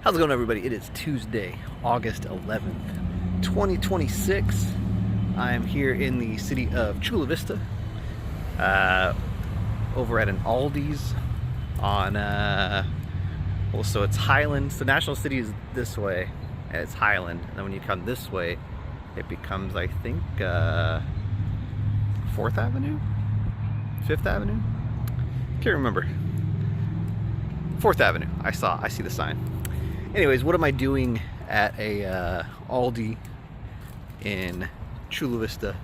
How's it going, everybody? It is Tuesday, August 11th, 2026. I am here in the city of Chula Vista, over at an Aldi's on, well, so it's Highland. So National City is this way, and it's Highland. And then when you come this way, it becomes, I think, 4th Avenue? 5th Avenue? Can't remember. 4th Avenue. I see the sign. Anyways, what am I doing at a Aldi in Chula Vista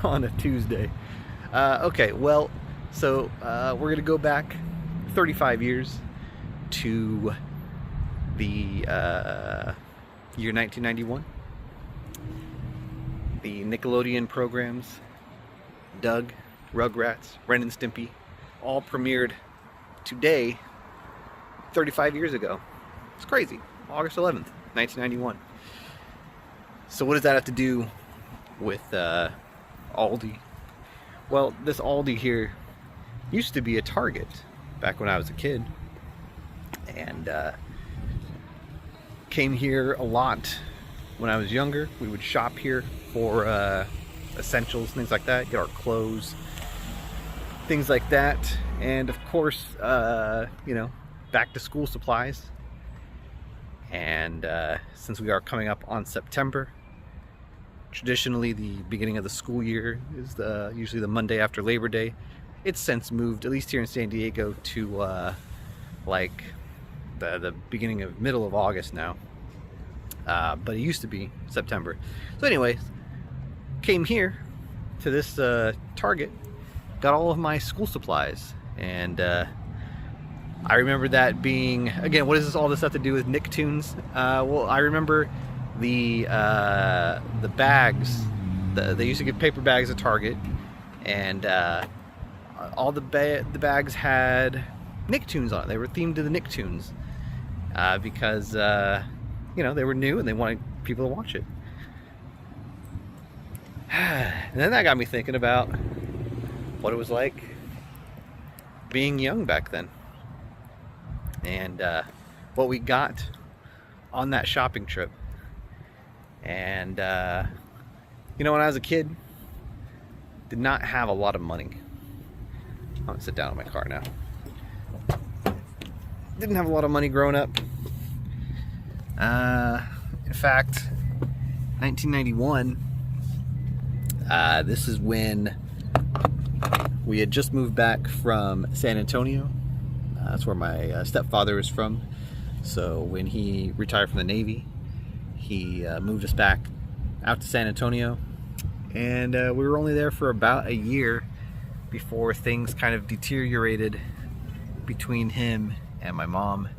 on a Tuesday? Okay, well, so we're gonna go back 35 years to the year 1991. The Nickelodeon programs, Doug, Rugrats, Ren and Stimpy, all premiered today, 35 years ago. It's crazy. August 11th, 1991. So what does that have to do with Aldi? Well, this Aldi here used to be a Target back when I was a kid, and came here a lot when I was younger. We would shop here for essentials, things like that, get our clothes, things like that, and of course, you know, back to school supplies. And since we are coming up on September, traditionally the beginning of the school year is usually the Monday after Labor Day. It's since moved, at least here in San Diego, to like the beginning of middle of August now. But it used to be September. So anyways, came here to this Target, got all of my school supplies, and I remember that being, again, what does all this have to do with Nicktoons? Well, I remember the bags. They used to give paper bags at Target, and all the bags had Nicktoons on it. They were themed to the Nicktoons because you know, they were new and they wanted people to watch it. And then that got me thinking about what it was like being young back then, and what we got on that shopping trip. And you know, when I was a kid, did not have a lot of money. I'm gonna sit down in my car now. Didn't have a lot of money growing up. In fact, 1991, this is when we had just moved back from San Antonio. That's where my stepfather is from. So when he retired from the Navy, he moved us back out to San Antonio, and we were only there for about a year before things kind of deteriorated between him and my mom,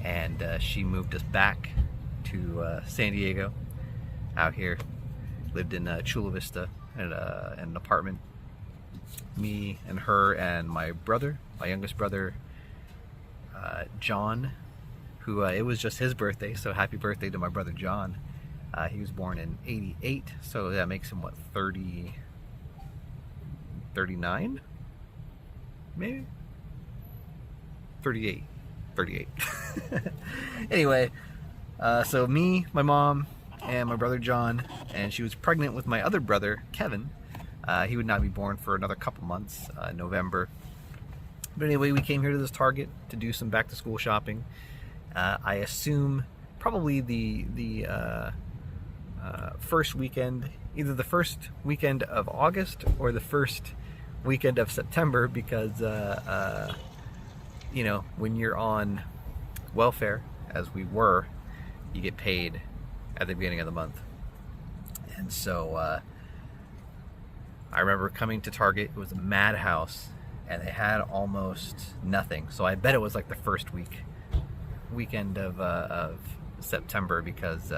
and she moved us back to San Diego, out here. Lived in Chula Vista at an apartment. Me and her and my brother, my youngest brother, John, who it was just his birthday, so happy birthday to my brother John. He was born in '88, so that makes him what, 39 maybe, 38. Anyway, so me, my mom, and my brother John, and she was pregnant with my other brother Kevin. He would not be born for another couple months, November. But anyway, we came here to this Target to do some back to school shopping. I assume probably the first weekend, either the first weekend of August or the first weekend of September, because you know, when you're on welfare, as we were, you get paid at the beginning of the month. And so I remember coming to Target. It was a madhouse, and they had almost nothing. So I bet it was like the first weekend of September, because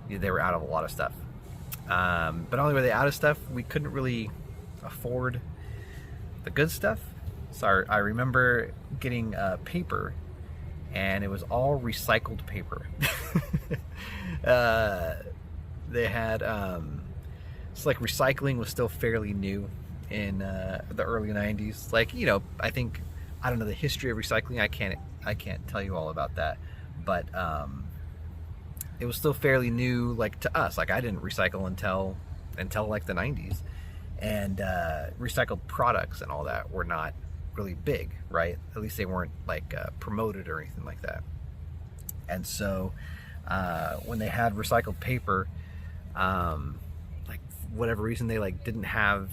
they were out of a lot of stuff. But not only were they out of stuff, we couldn't really afford the good stuff. So I remember getting paper, and it was all recycled paper. They had it's like recycling was still fairly new in the early 90s. Like, you know, I don't know the history of recycling. I can't tell you all about that, but it was still fairly new, like to us. Like I didn't recycle until like the 90s, and recycled products and all that were not really big, right? At least they weren't like promoted or anything like that. And so when they had recycled paper, like for whatever reason they like didn't have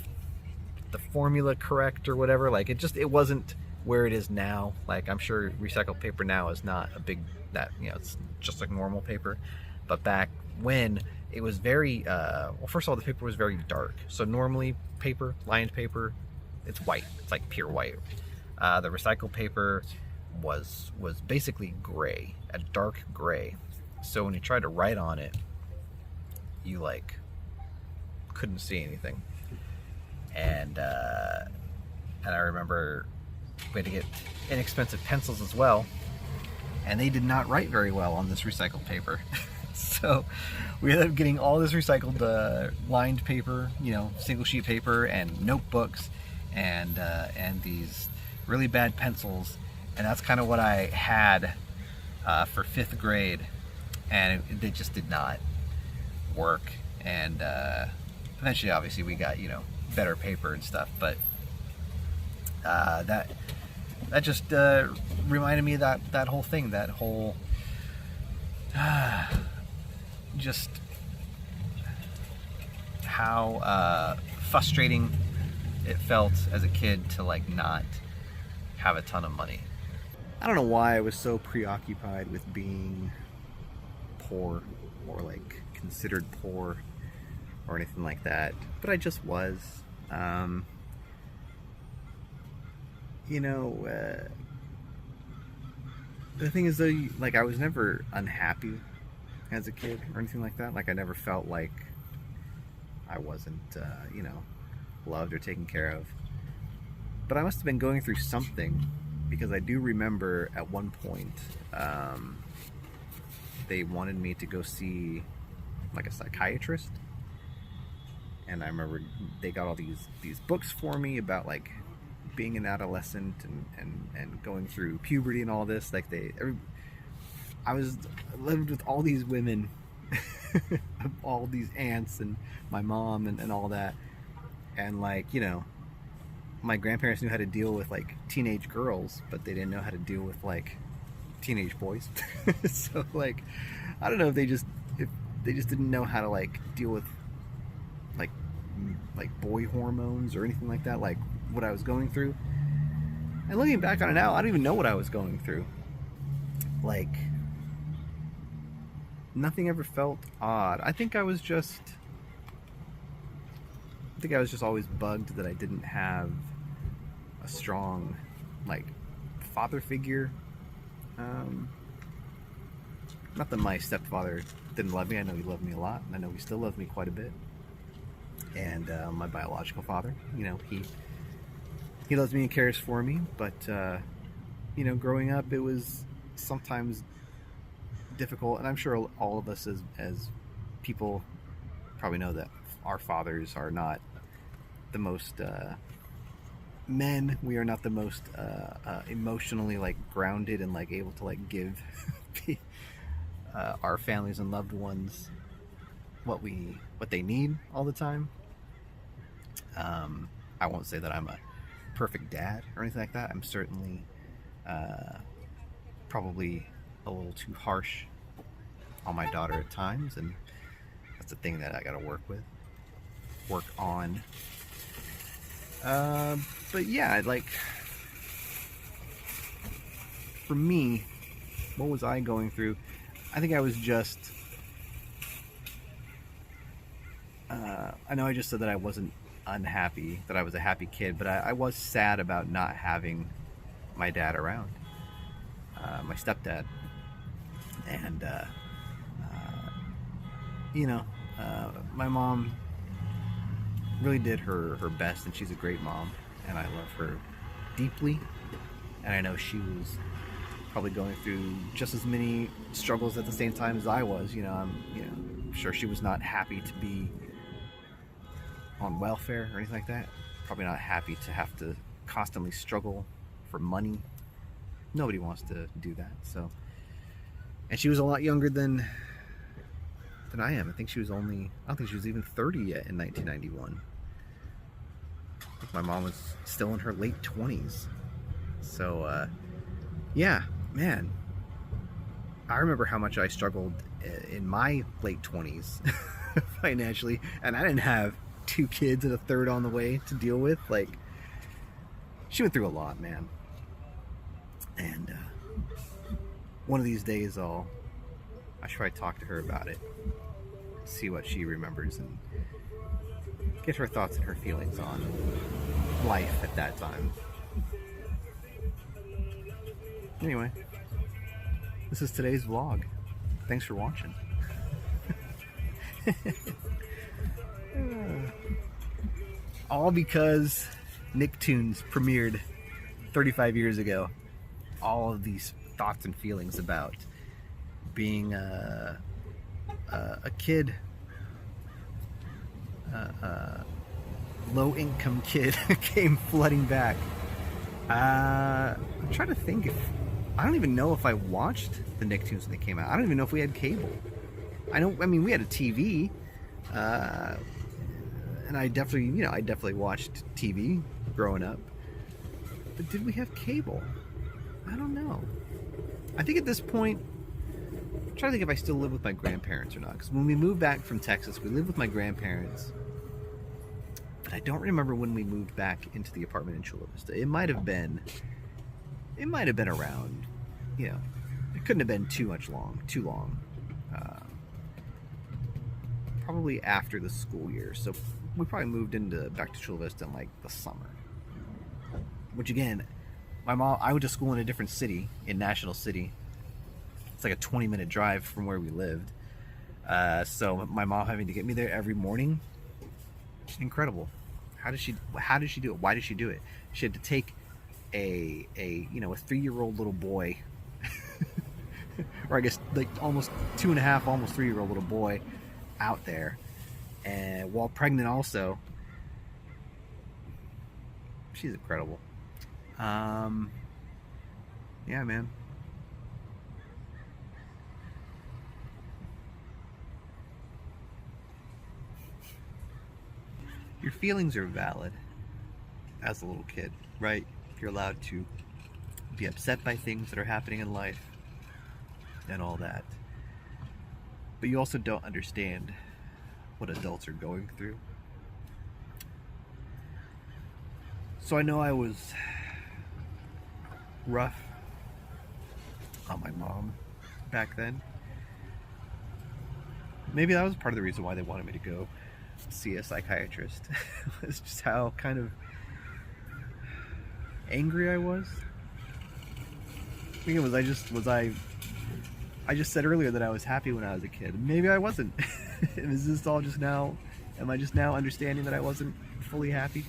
the formula correct or whatever. Like it wasn't where it is now. Like I'm sure recycled paper now is not a big, that, you know, it's just like normal paper. But back when, it was very well, first of all, the paper was very dark. So normally paper, lined paper, it's white. It's like pure white. The recycled paper was basically gray, a dark gray. So when you tried to write on it, you like couldn't see anything. And I remember we had to get inexpensive pencils as well, and they did not write very well on this recycled paper. So we ended up getting all this recycled lined paper, you know, single sheet paper, and notebooks, and these really bad pencils, and that's kind of what I had for 5th grade, and it just did not work. And eventually, obviously, we got, you know, better paper and stuff, but that just reminded me of that whole thing, that whole just how frustrating it felt as a kid to like not have a ton of money. I don't know why I was so preoccupied with being poor, or like considered poor, or anything like that, but I just was. You know, the thing is though, like I was never unhappy as a kid or anything like that. Like I never felt like I wasn't, you know, loved or taken care of. But I must have been going through something, because I do remember at one point they wanted me to go see like a psychiatrist, and I remember they got all these books for me about like being an adolescent and going through puberty and all this. Like I lived with all these women, all these aunts and my mom and all that, and like, you know, my grandparents knew how to deal with like teenage girls, but they didn't know how to deal with like teenage boys. So like, I don't know if they just didn't know how to like deal with like boy hormones or anything like that, like what I was going through. And looking back on it now, I don't even know what I was going through. Like, nothing ever felt odd. I think I was just always bugged that I didn't have a strong like father figure. Not that my stepfather didn't love me. I know he loved me a lot, and I know he still loves me quite a bit. And my biological father, you know, he loves me and cares for me, but you know, growing up, it was sometimes difficult, and I'm sure all of us as people probably know that our fathers are not the most men. We are not the most emotionally like grounded and like able to like give our families and loved ones what they need all the time. I won't say that I'm a perfect dad or anything like that. I'm certainly probably a little too harsh on my daughter at times, and that's a thing that I gotta work on. But yeah, like, for me, what was I going through? I think I was just I know I just said that I wasn't unhappy, that I was a happy kid, but I was sad about not having my dad around, my stepdad. And you know, my mom really did her best, and she's a great mom, and I love her deeply. And I know she was probably going through just as many struggles at the same time as I was. You know, I'm sure she was not happy to be on welfare or anything like that. Probably not happy to have to constantly struggle for money. Nobody wants to do that. So And she was a lot younger than I am. I think she was only, I don't think she was even 30 yet in 1991. I think my mom was still in her late 20s. So, yeah, man. I remember how much I struggled in my late 20s financially, and I didn't have 2 kids and a third on the way to deal with. Like, she went through a lot, man. And one of these days I should probably talk to her about it, see what she remembers, and get her thoughts and her feelings on life at that time. Anyway, this is today's vlog. Thanks for watching. All because Nicktoons premiered 35 years ago. All of these thoughts and feelings about being a kid, low-income kid came flooding back. I'm trying to think if I don't even know if I watched the Nicktoons when they came out. I don't even know if we had cable. I mean, we had a TV, and I definitely watched TV growing up. But did we have cable? I don't know. I think at this point, I'm trying to think if I still live with my grandparents or not. Because when we moved back from Texas, we lived with my grandparents. But I don't remember when we moved back into the apartment in Chula Vista. It might have been around, it couldn't have been too long. Probably after the school year. So we probably moved back to Chula Vista in like the summer. Which again, I went to school in a different city, in National City. It's like a 20-minute drive from where we lived. So my mom having to get me there every morning, incredible. How did she do it? Why did she do it? She had to take a 3-year-old little boy, or I guess like almost 2.5, almost 3-year-old little boy out there, and while pregnant also. She's incredible. Yeah, man. Your feelings are valid as a little kid, right? You're allowed to be upset by things that are happening in life and all that. But you also don't understand what adults are going through. So I know I was rough on my mom back then. Maybe that was part of the reason why they wanted me to go see a psychiatrist. It's just how kind of angry I was. I think it was I just said earlier that I was happy when I was a kid. Maybe I wasn't. Is this all just now? Am I just now understanding that I wasn't fully happy?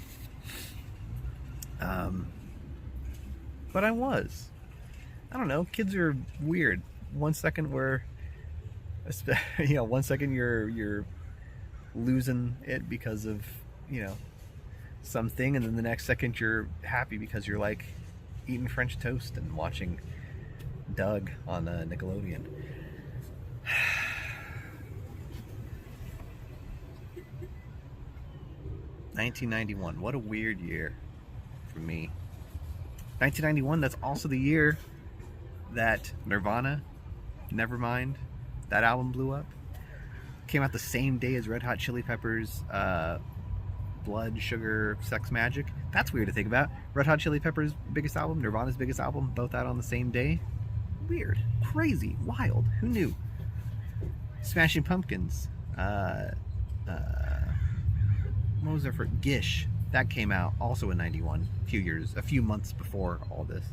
But I was. I don't know. Kids are weird. One second you're losing it because of something, and then the next second you're happy because you're like eating French toast and watching Doug on Nickelodeon. 1991. What a weird year for me. 1991, that's also the year that Nirvana, Nevermind, that album blew up. Came out the same day as Red Hot Chili Peppers, Blood, Sugar, Sex Magic. That's weird to think about. Red Hot Chili Peppers' biggest album, Nirvana's biggest album, both out on the same day. Weird. Crazy. Wild. Who knew? Smashing Pumpkins. What was there for? Gish. That came out also in 91. A few months before all this.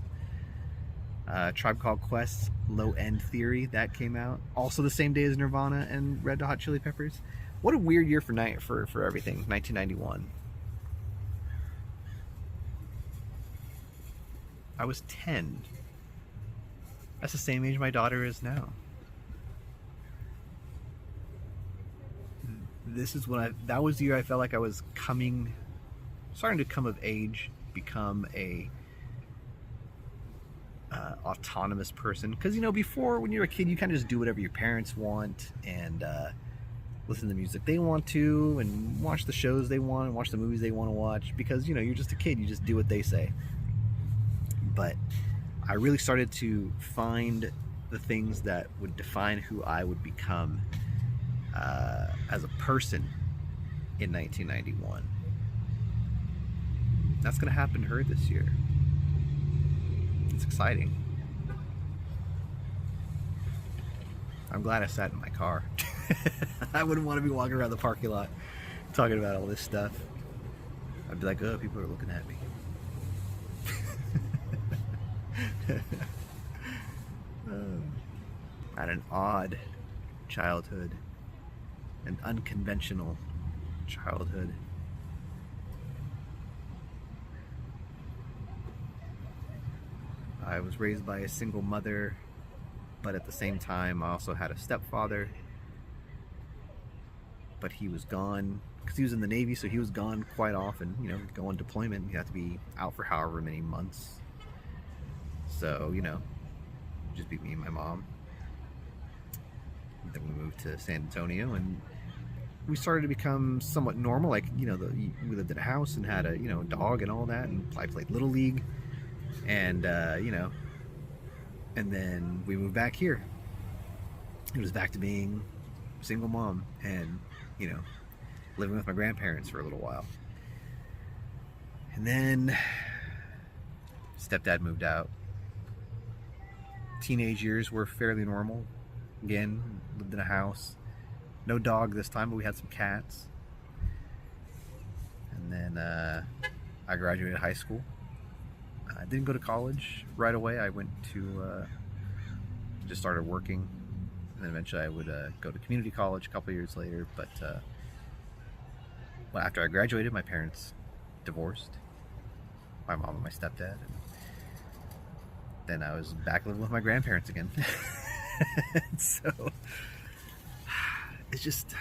Tribe Called Quest, Low End Theory, that came out also the same day as Nirvana and Red Hot Chili Peppers. What a weird year for everything. 1991. I was 10. That's the same age my daughter is now. That was the year I felt like I was starting to come of age, become autonomous person. Because, you know, before, when you're a kid, you kind of just do whatever your parents want and listen to the music they want to and watch the shows they want and watch the movies they want to watch. Because, you know, you're just a kid. You just do what they say. But I really started to find the things that would define who I would become as a person in 1991. That's going to happen to her this year. It's exciting. I'm glad I sat in my car. I wouldn't want to be walking around the parking lot talking about all this stuff. I'd be like, oh, people are looking at me. I had an odd childhood, an unconventional childhood. I was raised by a single mother, but at the same time I also had a stepfather, but he was gone because he was in the Navy, so he was gone quite often. You know, go on deployment, you have to be out for however many months. So, you know, just be me and my mom. Then we moved to San Antonio, and we started to become somewhat normal. Like, you know, we lived in a house and had a, you know, dog and all that, and I played Little League, and you know, and then we moved back here. It was back to being a single mom and, you know, living with my grandparents for a little while. And then stepdad moved out. Teenage years were fairly normal. Again, lived in a house. No dog this time, but we had some cats. And then I graduated high school. I didn't go to college right away. I went to, just started working. And then eventually I would go to community college a couple years later. But well, after I graduated, my parents divorced. My mom and my stepdad. And then I was back living with my grandparents again. So it's just,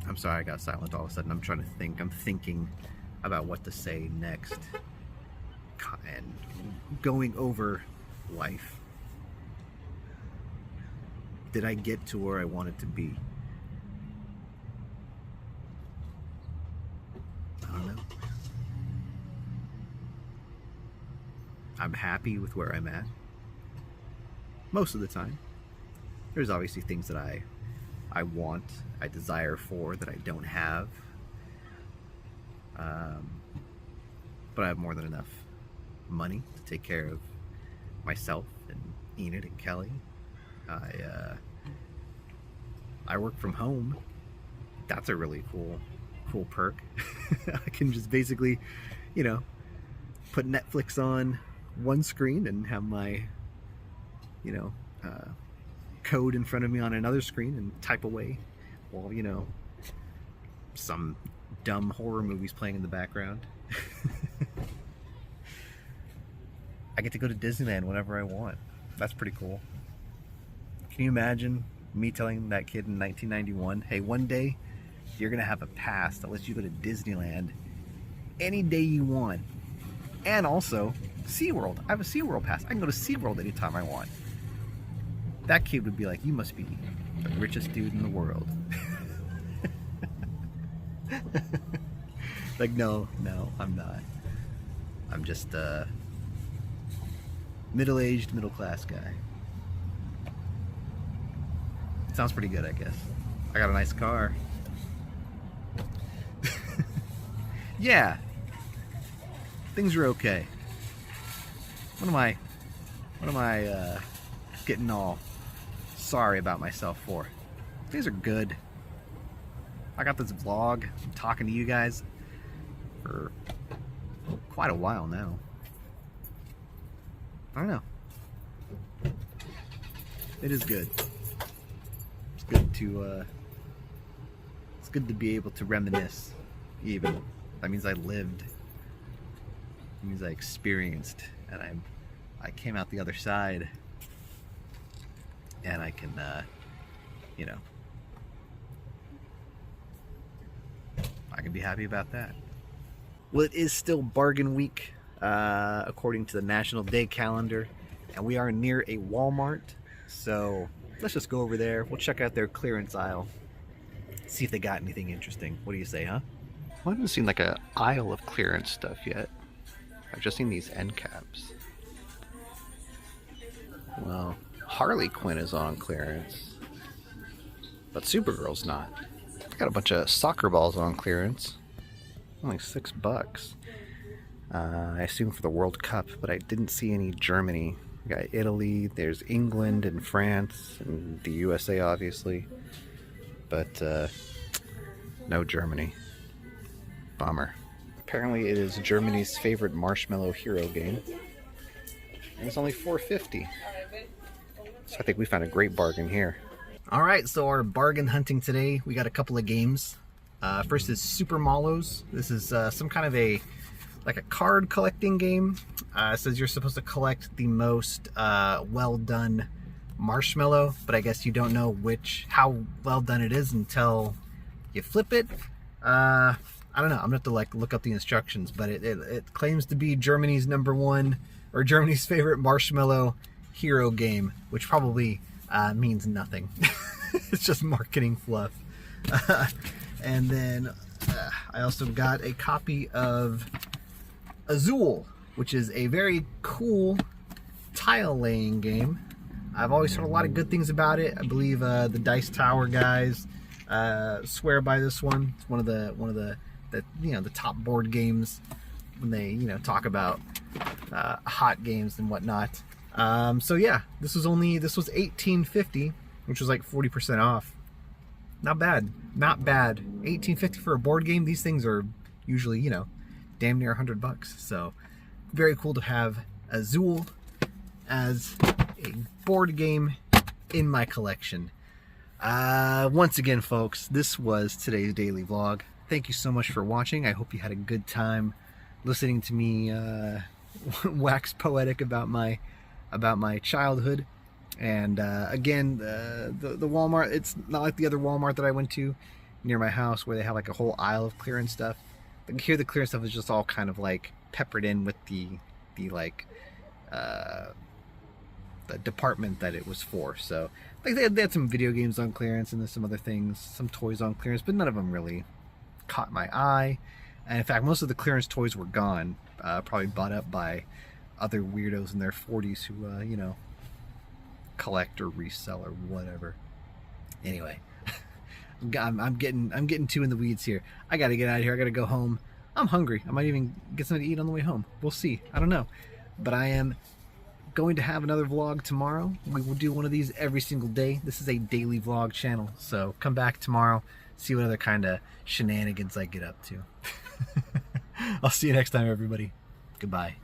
I'm sorry I got silent all of a sudden. I'm trying to think. I'm thinking about what to say next and going over life. Did I get to where I wanted to be? I don't know. I'm happy with where I'm at. Most of the time. There's obviously things that I want, I desire for, that I don't have. But I have more than enough money to take care of myself and Enid and Kelly. I work from home. That's a really cool perk. I can just basically, you know, put Netflix on one screen and have my, you know, code in front of me on another screen and type away while, you know, some dumb horror movies playing in the background. I get to go to Disneyland whenever I want. That's pretty cool. Can you imagine me telling that kid in 1991, hey, one day you're gonna have a pass that lets you go to Disneyland any day you want. And also SeaWorld. I have a SeaWorld pass. I can go to SeaWorld anytime I want. That kid would be like, you must be the richest dude in the world. Like, no, I'm not. I'm just a middle-aged, middle-class guy. Sounds pretty good, I guess. I got a nice car. Yeah. Things are okay. What am I getting all sorry about myself for? Things are good. I got this vlog. I'm talking to you guys for quite a while now. I don't know. It is good. It's good to be able to reminisce, even. That means I lived. It means I experienced, and I came out the other side, and I can, you know, I can be happy about that. Well, it is still bargain week, according to the National Day calendar, and we are near a Walmart, so let's just go over there. We'll check out their clearance aisle, see if they got anything interesting. What do you say, huh? Well, I haven't seen like a aisle of clearance stuff yet. I've just seen these end caps. Well, Harley Quinn is on clearance, but Supergirl's not. I got a bunch of soccer balls on clearance. Only $6. I assume for the World Cup, but I didn't see any Germany. We got Italy, there's England and France, and the USA obviously, but no Germany. Bummer. Apparently it is Germany's favorite marshmallow hero game, and it's only $4.50. So I think we found a great bargain here. Alright, so our bargain hunting today, we got a couple of games. First is Super Mallows. This is some kind of a card collecting game. It says you're supposed to collect the most well done marshmallow, but I guess you don't know how well done it is until you flip it. I don't know. I'm gonna have to look up the instructions, but it claims to be Germany's #1 or Germany's favorite marshmallow hero game, which probably means nothing. It's just marketing fluff. And then I also got a copy of Azul, which is a very cool tile laying game. I've always heard a lot of good things about it. I believe the Dice Tower guys swear by this one. It's one of the the top board games when they talk about hot games and whatnot. So yeah, this was $18.50, which was like 40% off. Not bad, not bad. $18.50 for a board game. These things are usually damn near $100. So very cool to have Azul as a board game in my collection. Once again, folks, this was today's daily vlog. Thank you so much for watching. I hope you had a good time listening to me wax poetic about my childhood. And again, the Walmart, it's not like the other Walmart that I went to near my house where they have like a whole aisle of clearance stuff. Like here, the clearance stuff is just all kind of like peppered in with the department that it was for. So like they had some video games on clearance and then some other things, some toys on clearance, but none of them really caught my eye. And in fact, most of the clearance toys were gone, probably bought up by other weirdos in their 40s who collect or resell or whatever. Anyway, I'm getting too in the weeds here. I gotta get out of here. I gotta go home. I'm hungry. I might even get something to eat on the way home. We'll see. I don't know. But I am going to have another vlog tomorrow. We will do one of these every single day. This is a daily vlog channel, so come back tomorrow, see what other kind of shenanigans I get up to. I'll see you next time, everybody. Goodbye.